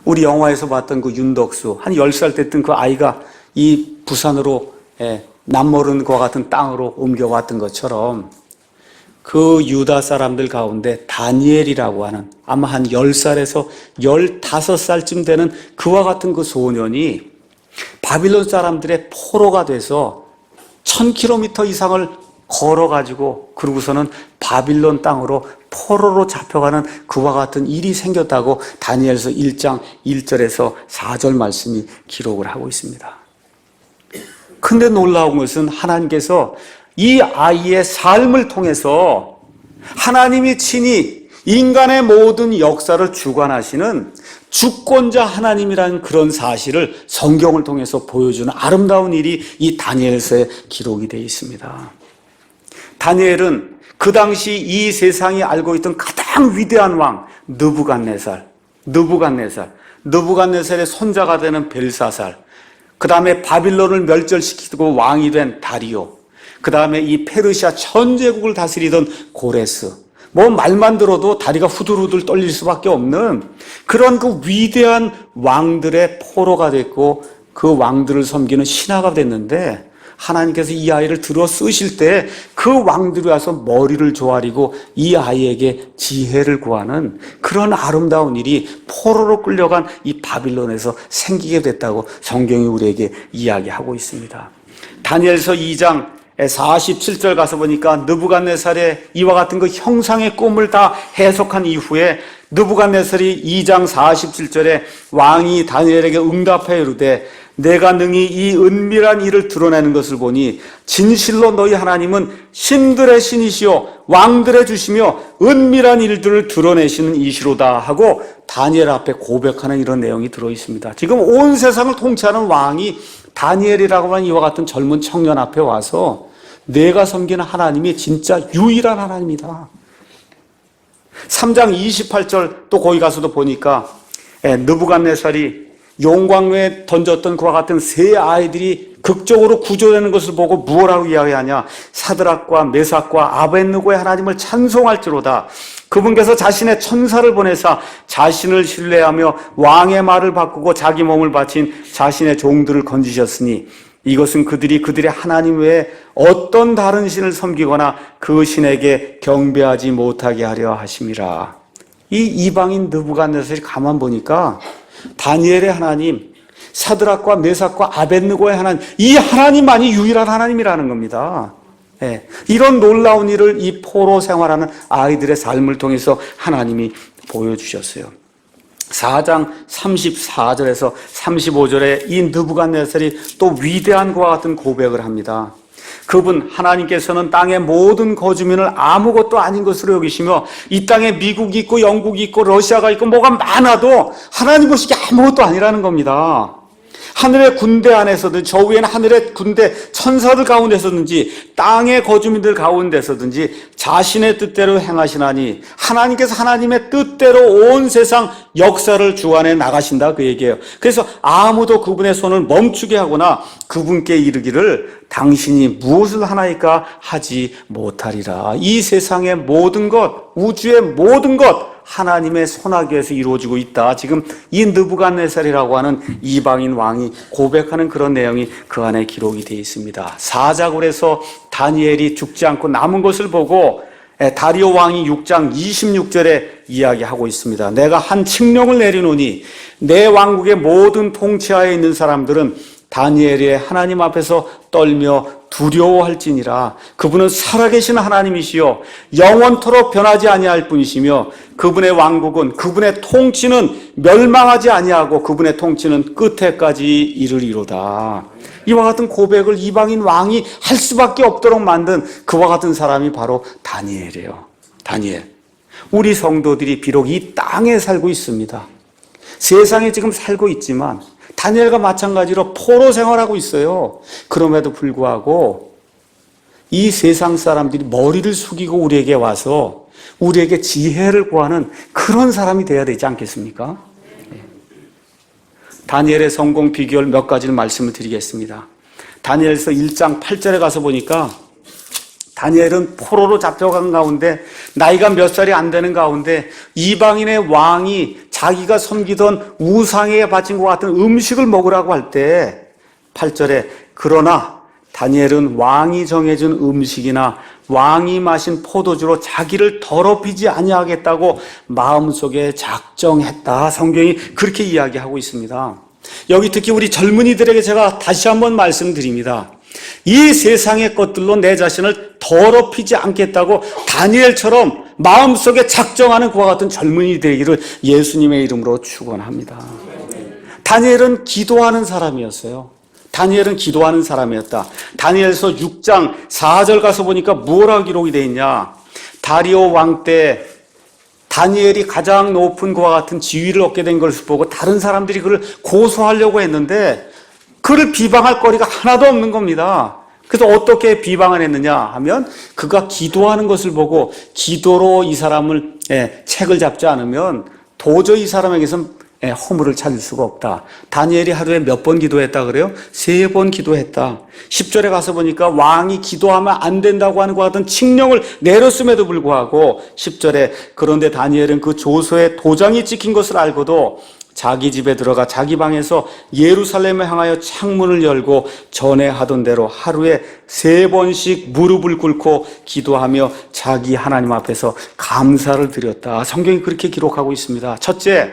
우리 영화에서 봤던 그 윤덕수 한 10살 때였던 그 아이가 이 부산으로 남모른 그와 같은 땅으로 옮겨왔던 것처럼 그 유다 사람들 가운데 다니엘이라고 하는 아마 한 10살에서 15살쯤 되는 그와 같은 그 소년이 바빌론 사람들의 포로가 돼서 1000km 이상을 걸어가지고 그러고서는 바빌론 땅으로 포로로 잡혀가는 그와 같은 일이 생겼다고 다니엘서 1장 1절에서 4절 말씀이 기록을 하고 있습니다. 근데 놀라운 것은 하나님께서 이 아이의 삶을 통해서 하나님이 친히 인간의 모든 역사를 주관하시는 주권자 하나님이라는 그런 사실을 성경을 통해서 보여주는 아름다운 일이 이 다니엘서에 기록이 되어 있습니다. 다니엘은 그 당시 이 세상이 알고 있던 가장 위대한 왕 느부갓네살의 손자가 되는 벨사살, 그 다음에 바빌론을 멸절시키고 왕이 된 다리오, 그 다음에 이 페르시아 전 제국을 다스리던 고레스, 뭐 말만 들어도 다리가 후들후들 떨릴 수밖에 없는 그런 그 위대한 왕들의 포로가 됐고 그 왕들을 섬기는 신하가 됐는데 하나님께서 이 아이를 들어 쓰실 때 그 왕들이 와서 머리를 조아리고 이 아이에게 지혜를 구하는 그런 아름다운 일이 포로로 끌려간 이 바빌론에서 생기게 됐다고 성경이 우리에게 이야기하고 있습니다. 다니엘서 2장 47절 가서 보니까 느부갓네살의 이와 같은 그 형상의 꿈을 다 해석한 이후에 느부갓네살이 2장 47절에 왕이 다니엘에게 응답해 이르되 내가 능히 이 은밀한 일을 드러내는 것을 보니 진실로 너희 하나님은 신들의 신이시요 왕들의 주시며 은밀한 일들을 드러내시는 이시로다 하고 다니엘 앞에 고백하는 이런 내용이 들어있습니다. 지금 온 세상을 통치하는 왕이 다니엘이라고 하는 이와 같은 젊은 청년 앞에 와서 내가 섬기는 하나님이 진짜 유일한 하나님이다. 3장 28절 또 거기 가서도 보니까 느부갓네살이 용광로에 던졌던 그와 같은 세 아이들이 극적으로 구조되는 것을 보고 무엇라고 이야기하냐? 사드락과 메삭과 아벳느고의 하나님을 찬송할지로다. 그분께서 자신의 천사를 보내사 자신을 신뢰하며 왕의 말을 바꾸고 자기 몸을 바친 자신의 종들을 건지셨으니 이것은 그들이 그들의 하나님 외에 어떤 다른 신을 섬기거나 그 신에게 경배하지 못하게 하려 하심이라. 이 이방인 느부갓네살이 가만 보니까 다니엘의 하나님, 사드락과 메삭과 아벳느고의 하나님, 이 하나님만이 유일한 하나님이라는 겁니다. 예, 이런 놀라운 일을 이 포로 생활하는 아이들의 삶을 통해서 하나님이 보여주셨어요. 4장 34절에서 35절에 이 느부갓네살이 또 위대한 것과 같은 고백을 합니다. 그분 하나님께서는 땅의 모든 거주민을 아무것도 아닌 것으로 여기시며 이 땅에 미국이 있고 영국이 있고 러시아가 있고 뭐가 많아도 하나님 보시기에 아무것도 아니라는 겁니다. 하늘의 군대 안에서든지 저 위에는 하늘의 군대 천사들 가운데서든지 땅의 거주민들 가운데서든지 자신의 뜻대로 행하시나니 하나님께서 하나님의 뜻대로 온 세상 역사를 주관해 나가신다 그 얘기예요. 그래서 아무도 그분의 손을 멈추게 하거나 그분께 이르기를 당신이 무엇을 하나이까 하지 못하리라. 이 세상의 모든 것, 우주의 모든 것 하나님의 손아귀에서 이루어지고 있다. 지금 이 느부갓네살이라고 하는 이방인 왕이 고백하는 그런 내용이 그 안에 기록이 되어 있습니다. 사자굴에서 다니엘이 죽지 않고 남은 것을 보고 다리오 왕이 6장 26절에 이야기하고 있습니다. 내가 한 칙령을 내리노니 내 왕국의 모든 통치하에 있는 사람들은 다니엘의 하나님 앞에서 떨며 두려워할지니라. 그분은 살아계신 하나님이시요 영원토록 변하지 아니할 분이시며 그분의 왕국은 그분의 통치는 멸망하지 아니하고 그분의 통치는 끝에까지 이르리로다. 이와 같은 고백을 이방인 왕이 할 수밖에 없도록 만든 그와 같은 사람이 바로 다니엘이에요. 다니엘. 우리 성도들이 비록 이 땅에 살고 있습니다. 세상에 지금 살고 있지만 다니엘과 마찬가지로 포로 생활하고 있어요. 그럼에도 불구하고 이 세상 사람들이 머리를 숙이고 우리에게 와서 우리에게 지혜를 구하는 그런 사람이 되어야 되지 않겠습니까? 다니엘의 성공 비결 몇 가지를 말씀을 드리겠습니다. 다니엘서 1장 8절에 가서 보니까 다니엘은 포로로 잡혀간 가운데 나이가 몇 살이 안 되는 가운데 이방인의 왕이 자기가 섬기던 우상에 바친 것 같은 음식을 먹으라고 할 때 8절에 그러나 다니엘은 왕이 정해준 음식이나 왕이 마신 포도주로 자기를 더럽히지 아니하겠다고 마음속에 작정했다. 성경이 그렇게 이야기하고 있습니다. 여기 특히 우리 젊은이들에게 제가 다시 한번 말씀드립니다. 이 세상의 것들로 내 자신을 더럽히지 않겠다고 다니엘처럼 마음속에 작정하는 그와 같은 젊은이 되기를 예수님의 이름으로 축원합니다. 다니엘은 기도하는 사람이었어요. 다니엘은 기도하는 사람이었다. 다니엘서 6장 4절 가서 보니까 뭐라고 기록이 되어 있냐. 다리오 왕 때 다니엘이 가장 높은 그와 같은 지위를 얻게 된 것을 보고 다른 사람들이 그를 고소하려고 했는데 그를 비방할 거리가 하나도 없는 겁니다. 그래서 어떻게 비방을 했느냐 하면 그가 기도하는 것을 보고 기도로 이 사람을 책을 잡지 않으면 도저히 이 사람에게선 허물을 찾을 수가 없다. 다니엘이 하루에 몇 번 기도했다 그래요? 3번 기도했다. 10절에 가서 보니까 왕이 기도하면 안 된다고 하는 것 같은 칙령을 내렸음에도 불구하고 10절에 그런데 다니엘은 그 조서에 도장이 찍힌 것을 알고도 자기 집에 들어가 자기 방에서 예루살렘을 향하여 창문을 열고 전에 하던 대로 하루에 3번씩 무릎을 꿇고 기도하며 자기 하나님 앞에서 감사를 드렸다. 성경이 그렇게 기록하고 있습니다. 첫째,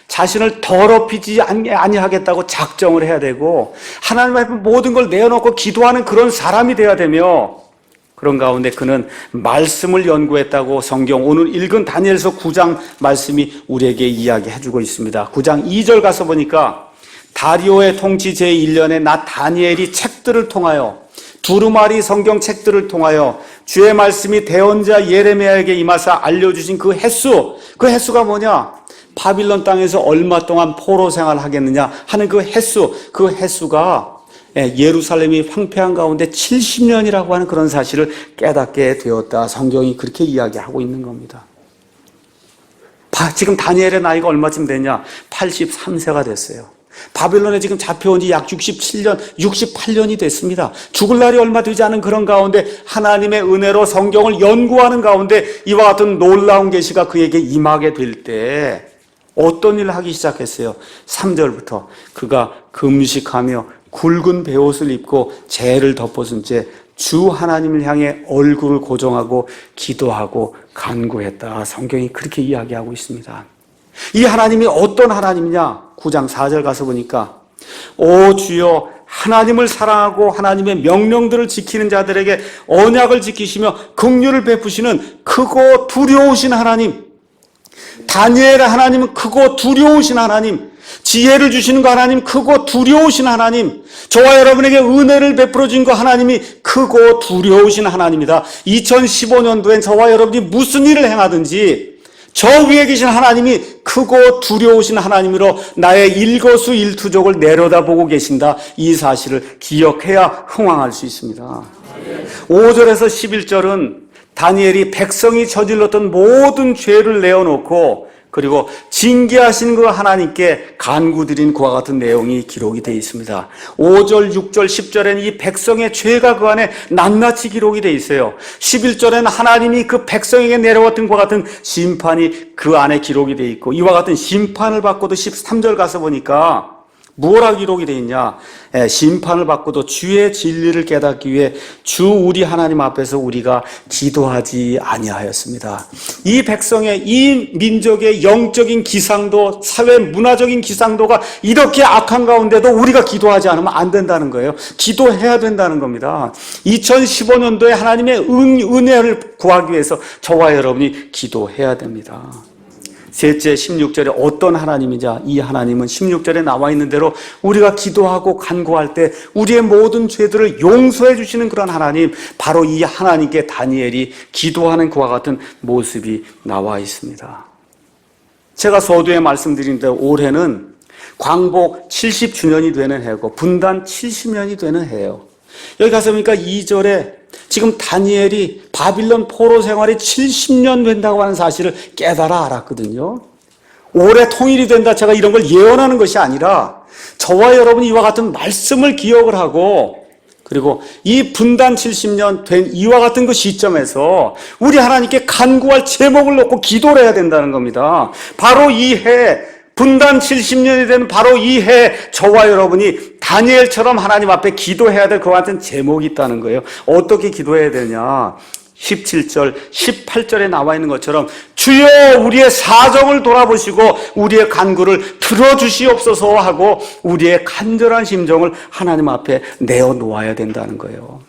자신을 더럽히지 아니하겠다고 작정을 해야 되고 하나님 앞에 모든 걸 내어놓고 기도하는 그런 사람이 되어야 되며 그런 가운데 그는 말씀을 연구했다고 성경 오늘 읽은 다니엘서 9장 말씀이 우리에게 이야기해주고 있습니다. 9장 2절 가서 보니까 다리오의 통치 제1년에 나 다니엘이 책들을 통하여 두루마리 성경 책들을 통하여 주의 말씀이 대언자 예레미야에게 임하사 알려주신 그 횟수가 뭐냐? 바빌론 땅에서 얼마 동안 포로 생활하겠느냐 하는 그 횟수가 예루살렘이 황폐한 가운데 70년이라고 하는 그런 사실을 깨닫게 되었다. 성경이 그렇게 이야기하고 있는 겁니다. 지금 다니엘의 나이가 얼마쯤 됐냐? 83세가 됐어요. 바빌론에 지금 잡혀온 지 약 68년이 됐습니다. 죽을 날이 얼마 되지 않은 그런 가운데 하나님의 은혜로 성경을 연구하는 가운데 이와 같은 놀라운 계시가 그에게 임하게 될 때 어떤 일을 하기 시작했어요? 3절부터 그가 금식하며 굵은 베옷을 입고 재를 덮어준 채 주 하나님을 향해 얼굴을 고정하고 기도하고 간구했다. 성경이 그렇게 이야기하고 있습니다. 이 하나님이 어떤 하나님이냐? 9장 4절 가서 보니까 오 주여 하나님을 사랑하고 하나님의 명령들을 지키는 자들에게 언약을 지키시며 긍휼을 베푸시는 크고 두려우신 하나님, 다니엘의 하나님은 크고 두려우신 하나님, 지혜를 주시는 그 하나님, 크고 두려우신 하나님, 저와 여러분에게 은혜를 베풀어 주신 그 하나님이 크고 두려우신 하나님이다. 2015년도엔 저와 여러분이 무슨 일을 행하든지 저 위에 계신 하나님이 크고 두려우신 하나님으로 나의 일거수일투족을 내려다보고 계신다. 이 사실을 기억해야 흥황할 수 있습니다. 5절에서 11절은 다니엘이 백성이 저질렀던 모든 죄를 내어놓고 그리고 징계하신 그 하나님께 간구드린 그와 같은 내용이 기록이 되어 있습니다. 5절, 6절, 10절에는 이 백성의 죄가 그 안에 낱낱이 기록이 되어 있어요. 11절에는 하나님이 그 백성에게 내려왔던 그와 같은 심판이 그 안에 기록이 되어 있고 이와 같은 심판을 받고도 13절 가서 보니까 무엇라 기록이 되어 있냐? 심판을 받고도 주의 진리를 깨닫기 위해 주 우리 하나님 앞에서 우리가 기도하지 아니하였습니다. 이 백성의 이 민족의 영적인 기상도 사회 문화적인 기상도가 이렇게 악한 가운데도 우리가 기도하지 않으면 안 된다는 거예요. 기도해야 된다는 겁니다. 2015년도에 하나님의 은혜를 구하기 위해서 저와 여러분이 기도해야 됩니다. 셋째 16절에 어떤 하나님이냐? 이 하나님은 16절에 나와 있는 대로 우리가 기도하고 간구할 때 우리의 모든 죄들을 용서해 주시는 그런 하나님, 바로 이 하나님께 다니엘이 기도하는 그와 같은 모습이 나와 있습니다. 제가 서두에 말씀드린 대로 올해는 광복 70주년이 되는 해고 분단 70년이 되는 해예요. 여기 가서 보니까 2절에 지금 다니엘이 바빌론 포로 생활이 70년 된다고 하는 사실을 깨달아 알았거든요. 올해 통일이 된다, 제가 이런 걸 예언하는 것이 아니라 저와 여러분이 이와 같은 말씀을 기억을 하고 그리고 이 분단 70년 된 이와 같은 그 시점에서 우리 하나님께 간구할 제목을 놓고 기도를 해야 된다는 겁니다. 바로 이 해 분단 70년이 된 바로 이 해 저와 여러분이 다니엘처럼 하나님 앞에 기도해야 될 그와 같은 제목이 있다는 거예요. 어떻게 기도해야 되냐? 17절, 18절에 나와 있는 것처럼 주여 우리의 사정을 돌아보시고 우리의 간구를 들어주시옵소서 하고 우리의 간절한 심정을 하나님 앞에 내어놓아야 된다는 거예요.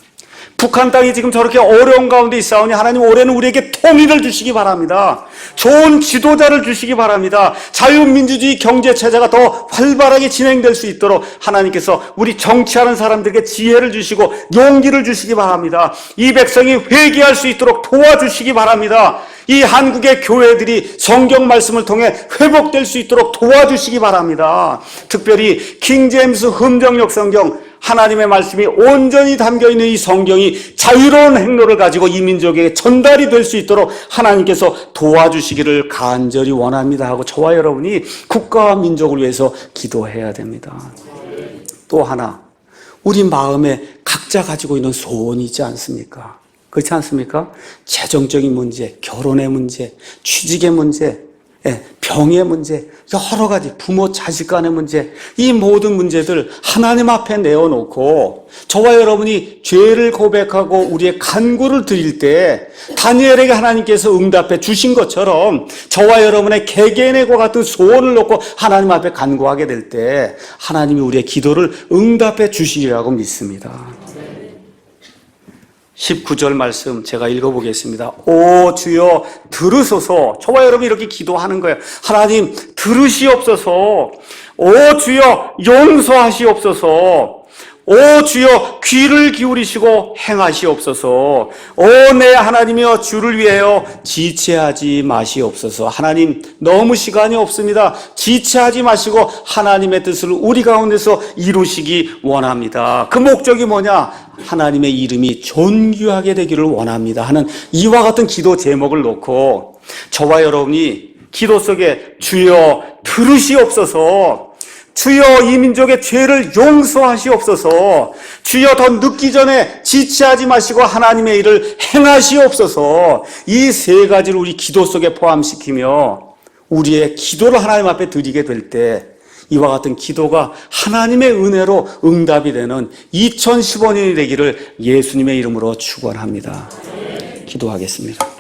북한 땅이 지금 저렇게 어려운 가운데 있사오니 하나님 올해는 우리에게 통일을 주시기 바랍니다. 좋은 지도자를 주시기 바랍니다. 자유민주주의 경제체제가 더 활발하게 진행될 수 있도록 하나님께서 우리 정치하는 사람들에게 지혜를 주시고 용기를 주시기 바랍니다. 이 백성이 회개할 수 있도록 도와주시기 바랍니다. 이 한국의 교회들이 성경 말씀을 통해 회복될 수 있도록 도와주시기 바랍니다. 특별히 킹제임스 흠정역 성경, 하나님의 말씀이 온전히 담겨있는 이 성경이 자유로운 행로를 가지고 이 민족에게 전달이 될 수 있도록 하나님께서 도와주시기를 간절히 원합니다 하고 저와 여러분이 국가와 민족을 위해서 기도해야 됩니다. 또 하나, 우리 마음에 각자 가지고 있는 소원이 있지 않습니까? 그렇지 않습니까? 재정적인 문제, 결혼의 문제, 취직의 문제, 병의 문제, 여러 가지 부모 자식 간의 문제, 이 모든 문제들 하나님 앞에 내어놓고 저와 여러분이 죄를 고백하고 우리의 간구를 드릴 때 다니엘에게 하나님께서 응답해 주신 것처럼 저와 여러분의 개개인의 과 같은 소원을 놓고 하나님 앞에 간구하게 될 때 하나님이 우리의 기도를 응답해 주시리라고 믿습니다. 19절 말씀 제가 읽어보겠습니다. 오 주여 들으소서. 저와 여러분이 이렇게 기도하는 거예요. 하나님 들으시옵소서. 오 주여 용서하시옵소서. 오 주여 귀를 기울이시고 행하시옵소서. 오 내 하나님이여 주를 위하여 지체하지 마시옵소서. 하나님 너무 시간이 없습니다. 지체하지 마시고 하나님의 뜻을 우리 가운데서 이루시기 원합니다. 그 목적이 뭐냐? 하나님의 이름이 존귀하게 되기를 원합니다 하는 이와 같은 기도 제목을 놓고 저와 여러분이 기도 속에 주여 들으시옵소서, 주여 이 민족의 죄를 용서하시옵소서, 주여 더 늦기 전에 지체하지 마시고 하나님의 일을 행하시옵소서, 이 세 가지를 우리 기도 속에 포함시키며 우리의 기도를 하나님 앞에 드리게 될 때 이와 같은 기도가 하나님의 은혜로 응답이 되는 2015년이 되기를 예수님의 이름으로 축원합니다. 기도하겠습니다.